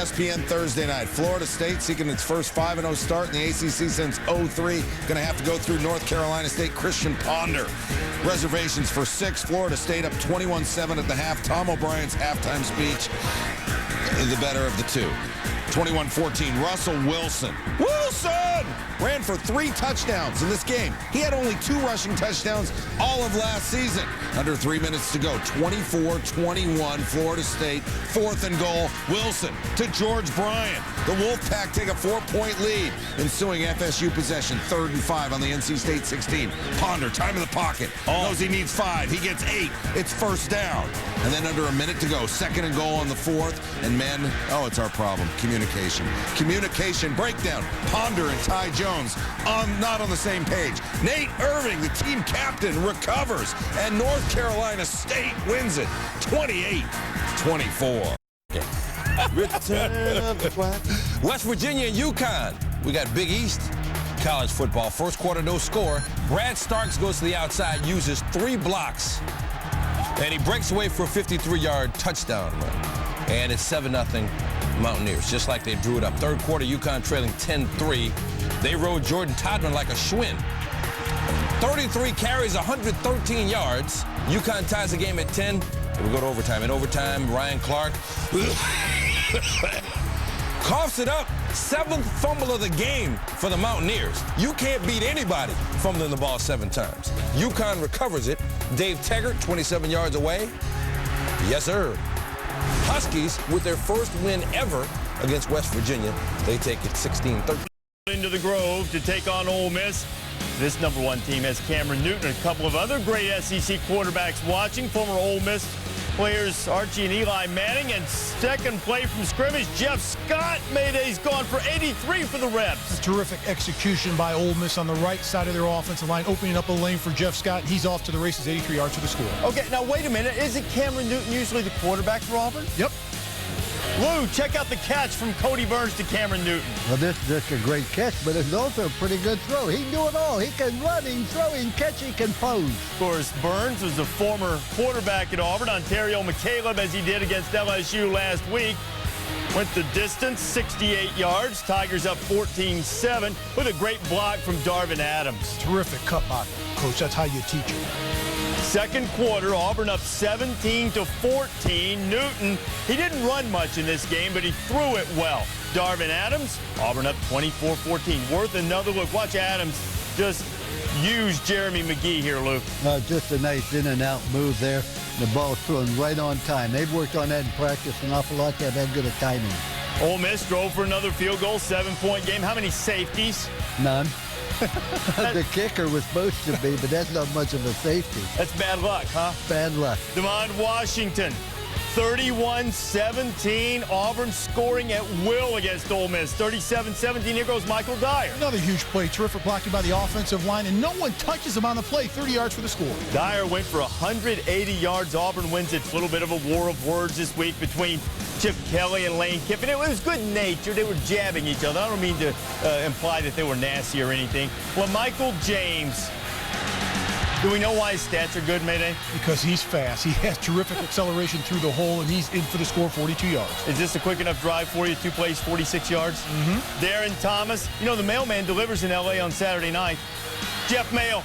ESPN Thursday night. Florida State seeking its first 5-0 start in the ACC since '03. Going to have to go through North Carolina State Christian Ponder. Reservations for 6. Florida State up 21-7 at the half. Tom O'Brien's halftime speech, the better of the two. 21-14, Russell Wilson ran for 3 touchdowns in this game. He had only 2 rushing touchdowns all of last season. Under 3 minutes to go. 24-21, Florida State, 4th and goal. Wilson to George Bryant. The Wolfpack take a 4-point lead. Ensuing FSU possession, 3rd and 5 on the NC State 16. Ponder, time in the pocket. Knows he needs 5. He gets 8. It's first down. And then under a minute to go, 2nd and goal on the 4th. And men, it's our problem. Communication breakdown. Ponder and Ty Jones not on the same page. Nate Irving, the team captain, recovers. And North Carolina State wins it 28-24. West Virginia and UConn. We got Big East college football. First quarter, no score. Brad Starks goes to the outside, uses 3 blocks, and he breaks away for a 53-yard touchdown run. And it's 7-0 Mountaineers, just like they drew it up. Third quarter, UConn trailing 10-3. They rode Jordan Todman like a Schwinn. 33 carries, 113 yards. UConn ties the game at 10. We go to overtime. In overtime, Ryan Clark coughs it up. 7th fumble of the game for the Mountaineers. You can't beat anybody fumbling the ball 7 times. UConn recovers it. Dave Teggart, 27 yards away. Yes, sir. Huskies, with their first win ever against West Virginia, they take it 16-13. Into the Grove to take on Ole Miss. This #1 team has Cameron Newton and a couple of other great SEC quarterbacks watching. Former Ole Miss players Archie and Eli Manning, and second play from scrimmage, Jeff Scott he's gone for 83 for the Rebs. A terrific execution by Ole Miss on the right side of their offensive line, opening up a lane for Jeff Scott, and he's off to the races, 83 yards for the score. Okay, now wait a minute. Isn't Cameron Newton usually the quarterback for Auburn? Yep. Lou, check out the catch from Cody Burns to Cameron Newton. Well, this is just a great catch, but it's also a pretty good throw. He can do it all. He can run, he can throw, he can catch, he can pose. Of course, Burns was the former quarterback at Auburn. Ontario McCaleb, as he did against LSU last week, went the distance, 68 yards. Tigers up 14-7 with a great block from Darvin Adams. Terrific cut block, Coach. That's how you teach it. Second quarter, Auburn up 17-14. Newton, he didn't run much in this game, but he threw it well. Darvin Adams, Auburn up 24-14. Worth another look. Watch Adams just use Jeremy McGee here, Luke. Just a nice in and out move there. The ball's thrown right on time. They've worked on that in practice an awful lot. They've had good at timing. Ole Miss drove for another field goal, 7-point game. How many safeties? None. The kicker was supposed to be, but that's not much of a safety. That's bad luck, huh? Bad luck. Demond Washington, 31-17. Auburn scoring at will against Ole Miss. 37-17. Here goes Michael Dyer. Another huge play. Terrific blocking by the offensive line, and no one touches him on the play. 30 yards for the score. Dyer went for 180 yards. Auburn wins it. A little bit of a war of words this week between Chip Kelly and Lane Kiffin. It was good-natured. They were jabbing each other. I don't mean to imply that they were nasty or anything. Well, Michael James, do we know why his stats are good, Mayday? Because he's fast. He has terrific acceleration through the hole, and he's in for the score, 42 yards. Is this a quick enough drive for you? 2 plays, 46 yards? Mm-hmm. Darren Thomas. You know, the mailman delivers in L.A. on Saturday night. Jeff Mail.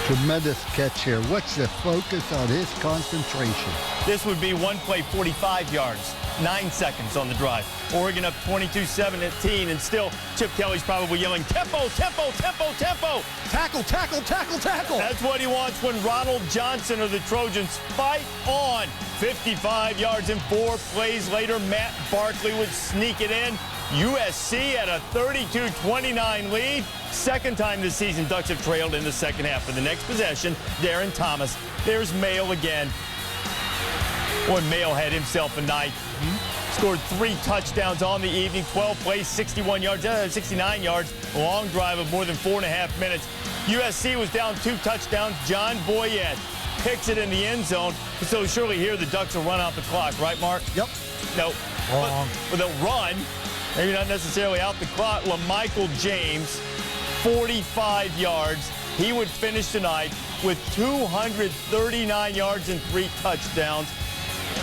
Tremendous catch here. What's the focus on his concentration? This would be 1 play, 45 yards, 9 seconds on the drive. Oregon up 22-17, and still Chip Kelly's probably yelling, tempo, tempo, tempo, tempo. Tackle, tackle, tackle, tackle. That's what he wants when Ronald Johnson of the Trojans fight on. 55 yards and 4 plays later, Matt Barkley would sneak it in. USC at a 32-29 lead. Second time this season, Ducks have trailed in the second half. For the next possession, Darren Thomas. There's Mail again. Boy, Mail had himself a night. Scored 3 touchdowns on the evening, 12 plays, 69 yards. Long drive of more than 4.5 minutes. USC was down 2 touchdowns. John Boyette picks it in the end zone. So surely here the Ducks will run out the clock, right, Mark? Yep. No. Wrong. But they'll run. Maybe not necessarily out the clock. LaMichael James, 45 yards. He would finish tonight with 239 yards and 3 touchdowns.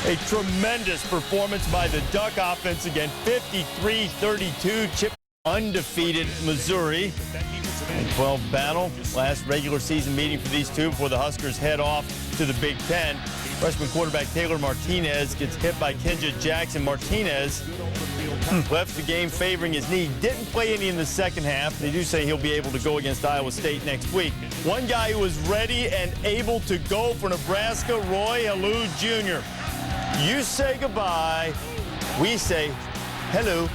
A tremendous performance by the Duck offense again, 53-32, chip undefeated Missouri. And 12 battle, last regular season meeting for these two before the Huskers head off to the Big Ten. Freshman quarterback Taylor Martinez gets hit by Kenja Jackson. Martinez left the game favoring his knee. Didn't play any in the second half. They do say he'll be able to go against Iowa State next week. One guy who was ready and able to go for Nebraska, Roy Halou Jr. You say goodbye. We say hello.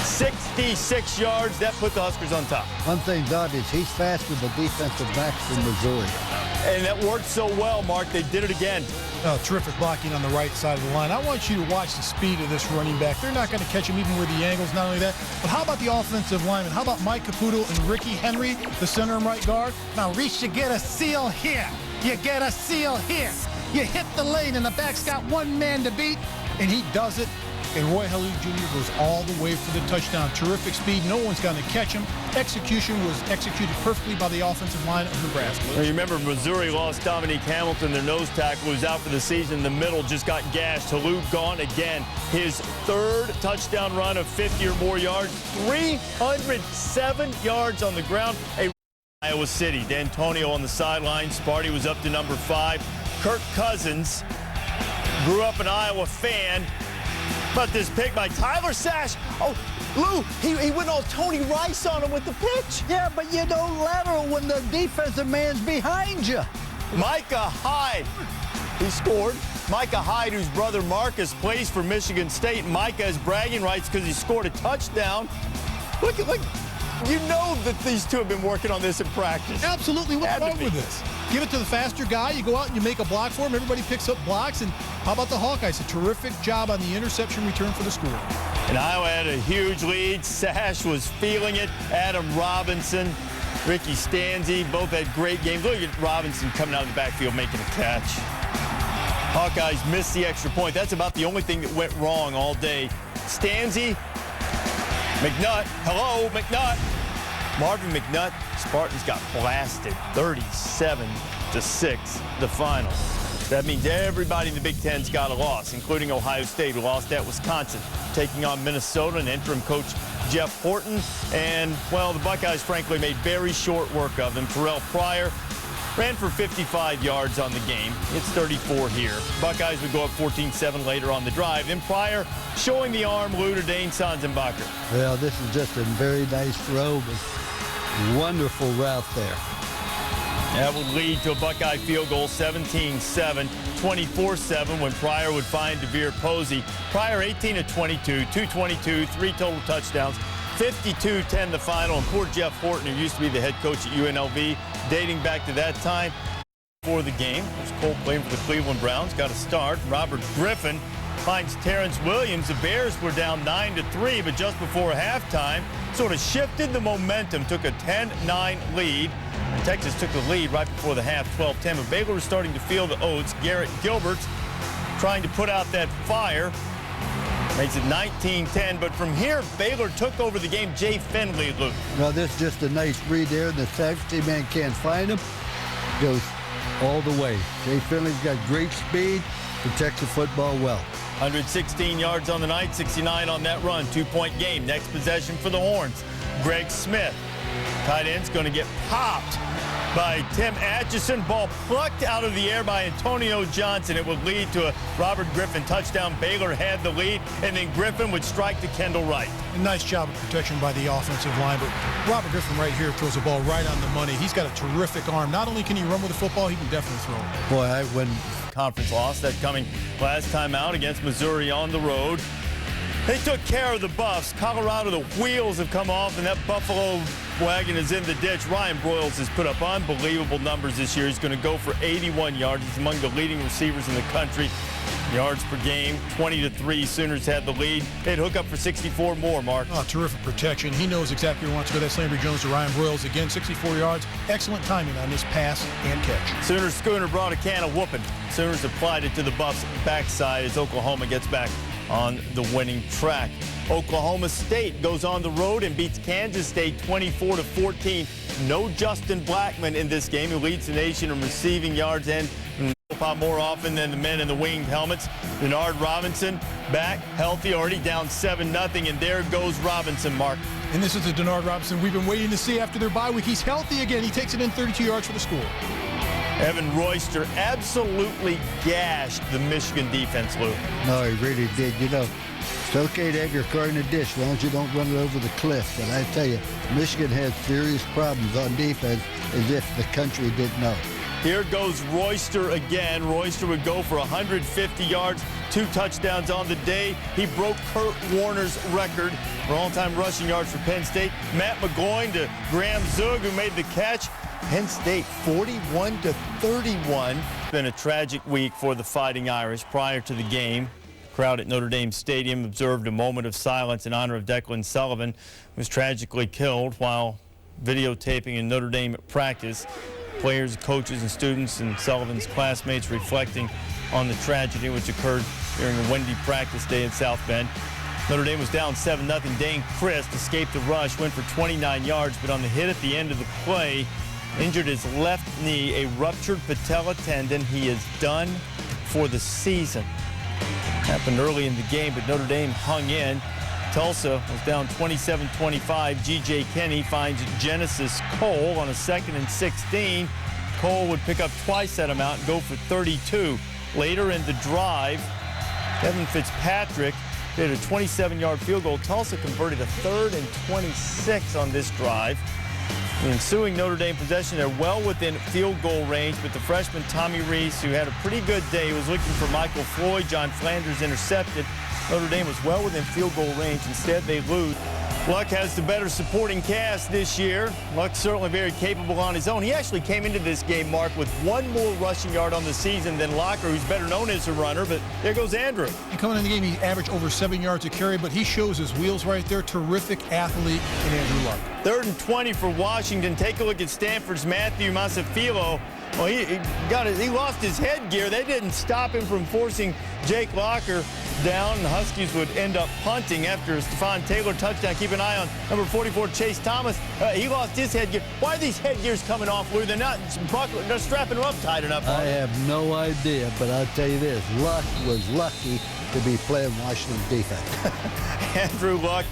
66 yards. That put the Huskers on top. One thing's obvious, he's faster than the defensive backs from Missouri. And that worked so well, Mark. They did it again. Terrific blocking on the right side of the line. I want you to watch the speed of this running back. They're not going to catch him even with the angles. Not only that, but how about the offensive linemen? How about Mike Caputo and Ricky Henry, the center and right guard? Now, Reese, you get a seal here. You get a seal here. You hit the lane, and the back's got one man to beat, and he does it. And Roy Halou Jr. goes all the way for the touchdown. Terrific speed. No one's going to catch him. Execution was executed perfectly by the offensive line of Nebraska. Now, you remember Missouri lost Dominique Hamilton, their nose tackle, who's out for the season. In the middle just got gashed. Halou gone again. His third touchdown run of 50 or more yards. 307 yards on the ground. Iowa City. D'Antonio on the sideline. Sparty was up to number 5. Kirk Cousins grew up an Iowa fan. But this pick by Tyler Sash. Oh, Lou, he went all Tony Rice on him with the pitch. Yeah, but you don't lateral when the defensive man's behind you. Micah Hyde, he scored. Micah Hyde, whose brother Marcus plays for Michigan State. Micah has bragging rights because he scored a touchdown. Look. You know that these two have been working on this in practice. Absolutely. What's wrong with this? Give it to the faster guy. You go out and you make a block for him. Everybody picks up blocks. And how about the Hawkeyes? A terrific job on the interception return for the school. And Iowa had a huge lead. Sash was feeling it. Adam Robinson, Ricky Stanzi, both had great games. Look at Robinson coming out of the backfield making a catch. Hawkeyes missed the extra point. That's about the only thing that went wrong all day. Stanzi, McNutt, hello, McNutt. Marvin McNutt, Spartans got blasted, 37-6, the final. That means everybody in the Big Ten's got a loss, including Ohio State, who lost at Wisconsin, taking on Minnesota and interim coach Jeff Horton. And, well, the Buckeyes, frankly, made very short work of them. Terrell Pryor ran for 55 yards on the game. It's 34 here. Buckeyes would go up 14-7 later on the drive. Then Pryor showing the arm, Lou, to Dane Sanzenbacher. Well, this is just a very nice throw. Wonderful route there. That would lead to a Buckeye field goal, 17-7, 24-7, when Pryor would find DeVere Posey. Pryor 18 of 22, 222, 3 total touchdowns, 52-10 the final. And poor Jeff Horton, who used to be the head coach at UNLV, dating back to that time. For the game, there's Cole playing for the Cleveland Browns, got a start. Robert Griffin finds Terrence Williams. The Bears were down 9-3, but just before halftime, sort of shifted the momentum, took a 10-9 lead. And Texas took the lead right before the half, 12-10. But Baylor was starting to feel the oats. Garrett Gilbert trying to put out that fire. Makes it 19-10. But from here, Baylor took over the game. Jay Finley, Luke. Well, this is just a nice read there. The safety man can't find him. Goes all the way. Jay Finley's got great speed. Protects the football well. 116 yards on the night, 69 on that run. 2-point game. Next possession for the Horns. Greg Smith. Tight end's going to get popped by Tim Atchison. Ball plucked out of the air by Antonio Johnson. It would lead to a Robert Griffin touchdown. Baylor had the lead, and then Griffin would strike to Kendall Wright. A nice job of protection by the offensive line, but Robert Griffin right here throws the ball right on the money. He's got a terrific arm. Not only can he run with the football, he can definitely throw it. Boy, when conference loss, that coming last time out against Missouri on the road. They took care of the Buffs. Colorado, the wheels have come off, and that Buffalo wagon is in the ditch. Ryan Broyles has put up unbelievable numbers this year. He's going to go for 81 yards. He's among the leading receivers in the country. Yards per game, 20-3. Sooners had the lead. They'd hook up for 64 more, Mark. Oh, terrific protection. He knows exactly where he wants to go. That's Landry Jones to Ryan Broyles. Again, 64 yards. Excellent timing on this pass and catch. Sooners schooner brought a can of whooping. Sooners applied it to the Buffs' backside as Oklahoma gets back on the winning track. Oklahoma State goes on the road and beats Kansas State 24-14. No Justin Blackmon in this game, who leads the nation in receiving yards and upon more often than the men in the winged helmets. Denard Robinson back, healthy, already down 7-0, and there goes Robinson, Mark. And this is the Denard Robinson we've been waiting to see after their bye week. He's healthy again. He takes it in 32 yards for the score. Evan Royster absolutely gashed the Michigan defense, Lou. No, he really did. You know, it's okay to have your car in a dish as long as you don't run it over the cliff. But I tell you, Michigan had serious problems on defense as if the country didn't know. Here goes Royster again. Royster would go for 150 yards, 2 touchdowns on the day. He broke Kurt Warner's record for all-time rushing yards for Penn State. Matt McGloin to Graham Zug, who made the catch. Penn State 41-31. Been a tragic week for the Fighting Irish. Prior to the game, the crowd at Notre Dame Stadium observed a moment of silence in honor of Declan Sullivan, who was tragically killed while videotaping in Notre Dame practice. Players, coaches, and students and Sullivan's classmates reflecting on the tragedy which occurred during a windy practice day in South Bend. Notre Dame was down 7-0. Dane Christ escaped the rush, went for 29 yards, but on the hit at the end of the play, injured his left knee, a ruptured patella tendon. He is done for the season. Happened early in the game, but Notre Dame hung in. Tulsa was down 27-25. G.J. Kenney finds Genesis Cole on a 2nd and 16. Cole would pick up twice that amount and go for 32. Later in the drive, Kevin Fitzpatrick did a 27-yard field goal. Tulsa converted a 3rd and 26 on this drive. The ensuing Notre Dame possession, they're well within field goal range, but the freshman Tommy Reese, who had a pretty good day, was looking for Michael Floyd. John Flanders intercepted. Notre Dame was well within field goal range. Instead, they lose. Luck has the better supporting cast this year. Luck's certainly very capable on his own. He actually came into this game, Mark, with 1 more rushing yard on the season than Locker, who's better known as a runner, but there goes Andrew. And coming in the game, he averaged over 7 yards a carry, but he shows his wheels right there. Terrific athlete in Andrew Luck. 3rd and 20 for Washington. Take a look at Stanford's Matthew Masafilo. Well, he lost his headgear. They didn't stop him from forcing Jake Locker down. The Huskies would end up punting after a Stephon Taylor touchdown. Keep an eye on number 44, Chase Thomas. He lost his headgear. Why are these headgears coming off, Lou? They're not buckling. They're strapping them up tight enough. I have no idea, but I'll tell you this. Luck was lucky to be playing Washington's defense. Andrew Luck,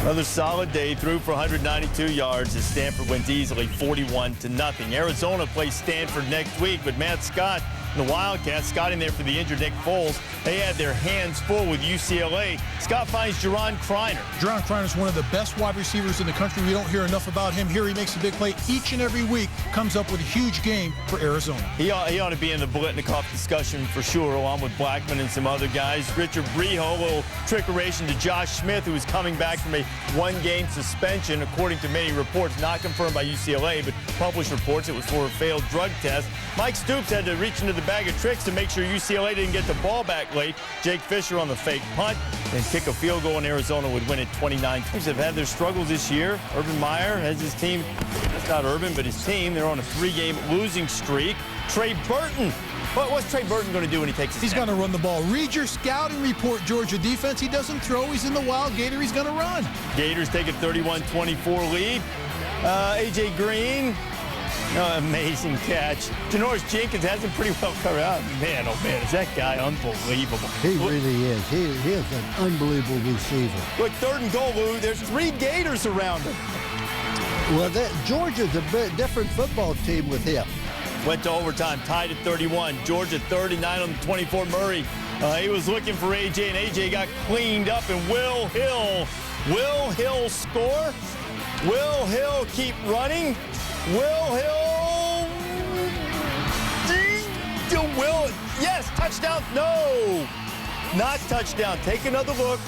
another solid day, threw for 192 yards as Stanford wins easily 41-0. Arizona plays Stanford next week, but Matt Scott and the Wildcats, Scott in there for the injured Nick Foles, they had their hands full with UCLA. Scott finds Jerron Kreiner. Jerron Kreiner is one of the best wide receivers in the country. We don't hear enough about him. Here he makes a big play each and every week, comes up with a huge game for Arizona. He ought to be in the Biletnikoff discussion for sure, along with Blackman and some other guys. Richard Breho, a little trickeration to Josh Smith, who is coming back from a 1-game suspension, according to many reports, not confirmed by UCLA, but published reports it was for a failed drug test. Mike Stoops had to reach into the bag of tricks to make sure UCLA didn't get the ball back late. Jake Fisher on the fake punt and kick a field goal, and Arizona would win it 29. Teams have had their struggles this year. Urban Meyer has his team, that's not Urban, but his team, they're on a 3-game losing streak. Trey Burton. What's Trey Burton going to do when he takes his He's going to run the ball. Read your scouting report, Georgia defense. He doesn't throw. He's in the wild. Gator, he's going to run. Gators take a 31-24 lead. A.J. Green. Amazing catch. Janoris Jenkins has him pretty well covered out. Man, oh man, is that guy unbelievable. He really is. He is an unbelievable receiver. Look, 3rd and goal, Lou. There's 3 Gators around him. Well, Georgia's a bit different football team with him. Went to overtime, tied at 31. Georgia 39 on the 24. Murray, he was looking for A.J., and A.J. got cleaned up, and Will Hill score? Will Hill keep running? Will Hill, yes, touchdown, no, not touchdown. Take another look.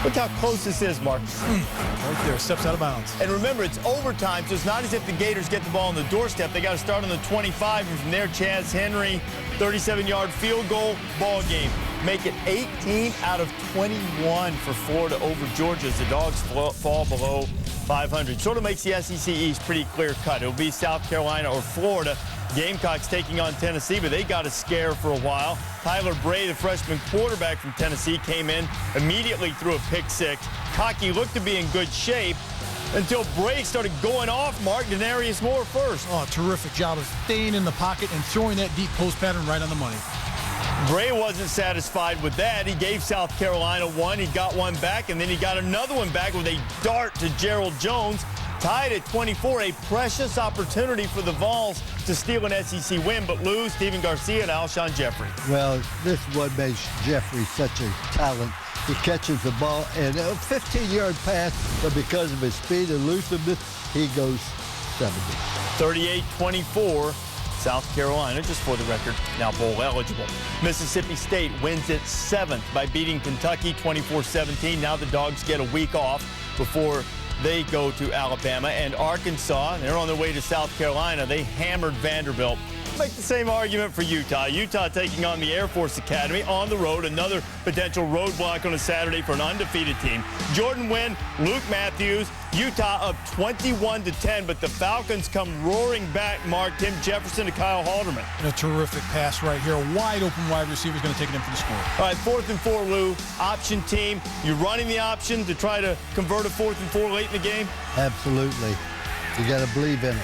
Look how close this is, Mark. Right there, steps out of bounds. And remember, it's overtime, so it's not as if the Gators get the ball on the doorstep. They got to start on the 25, and from there, Chaz Henry, 37-yard field goal, ball game. Make it 18 out of 21 for Florida over Georgia as the Dogs fall below 500. Sort of makes the SEC East pretty clear-cut. It'll be South Carolina or Florida. Gamecocks taking on Tennessee, but they got a scare for a while. Tyler Bray, the freshman quarterback from Tennessee, came in, immediately threw a pick-6. Cocky looked to be in good shape, until Bray started going off Mark Denarius Moore first. Oh, terrific job of staying in the pocket and throwing that deep post pattern right on the money. Bray wasn't satisfied with that. He gave South Carolina one. He got one back, and then he got another one back with a dart to Gerald Jones. Tied at 24, a precious opportunity for the Vols to steal an SEC win, but Lou, Stephen Garcia, and Alshon Jeffrey. Well, this is what makes Jeffrey such a talent. He catches the ball, and a 15-yard pass, but because of his speed and elusiveness, he goes 70. 38-24, South Carolina, just for the record, now bowl eligible. Mississippi State wins its 7th by beating Kentucky 24-17. Now the Dogs get a week off before they go to Alabama. And Arkansas, they're on their way to South Carolina. They hammered Vanderbilt. Make the same argument for Utah. Utah taking on the Air Force Academy on the road. Another potential roadblock on a Saturday for an undefeated team. Jordan Wynn, Luke Matthews, Utah up 21-10, but the Falcons come roaring back. Mark, Tim Jefferson to Kyle Halderman. And a terrific pass right here. A wide open wide receiver is going to take it in for the score. All right, 4th and 4, Lou. Option team. You running the option to try to convert a 4th and 4 late in the game? Absolutely. You got to believe in it.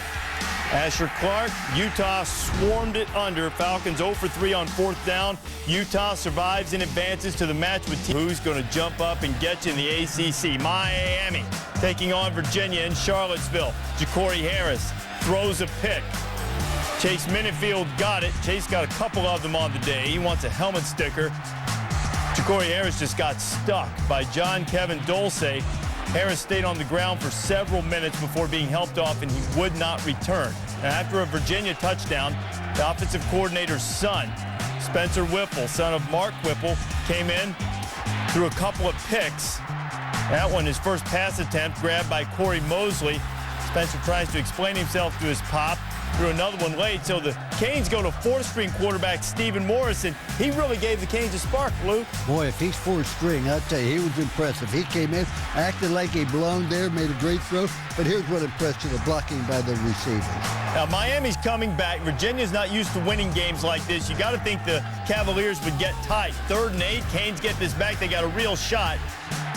Asher Clark, Utah swarmed it under. Falcons 0 for 3 on 4th down. Utah survives and advances to the match with who's going to jump up and get you in the ACC. Miami taking on Virginia in Charlottesville. Ja'Cory Harris throws a pick. Chase Minifield got it. Chase got a couple of them on the day. He wants a helmet sticker. Ja'Cory Harris just got stuck by John Kevin Dulce. Harris stayed on the ground for several minutes before being helped off, and he would not return. Now, after a Virginia touchdown, the offensive coordinator's son, Spencer Whipple, son of Mark Whipple, came in, threw a couple of picks. That one, his first pass attempt, grabbed by Corey Mosley. Spencer tries to explain himself to his pop. Threw another one late, so the Canes go to 4th-string quarterback Stephen Morrison. He really gave the Canes a spark, Lou. Boy, if he's 4th string, I'll tell you, he was impressive. He came in, acted like he belonged there, made a great throw, but here's what impressed you, the blocking by the receivers. Now, Miami's coming back. Virginia's not used to winning games like this. You got to think the Cavaliers would get tight. 3rd and 8, Canes get this back. They got a real shot,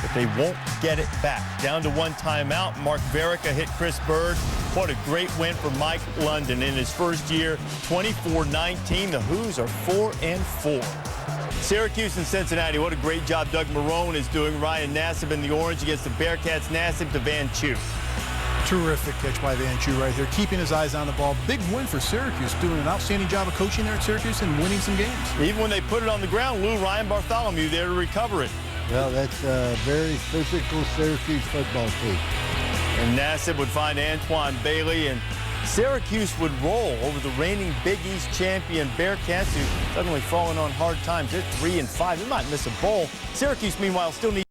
but they won't get it back. Down to 1 timeout. Mark Verica hit Chris Bird. What a great win for Mike London in his first year, 24-19. The Hoos are 4-4. Syracuse and Cincinnati, what a great job Doug Marrone is doing. Ryan Nassib in the orange against the Bearcats. Nassib to Van Chu. Terrific catch by Van Chu right here, keeping his eyes on the ball. Big win for Syracuse, doing an outstanding job of coaching there at Syracuse and winning some games. Even when they put it on the ground, Lou, Ryan Bartholomew there to recover it. Well, that's a very physical Syracuse football team. And Nassib would find Antoine Bailey, and Syracuse would roll over the reigning Big East champion Bearcats, who suddenly fallen on hard times. They're 3-5. They might miss a bowl. Syracuse, meanwhile, still needs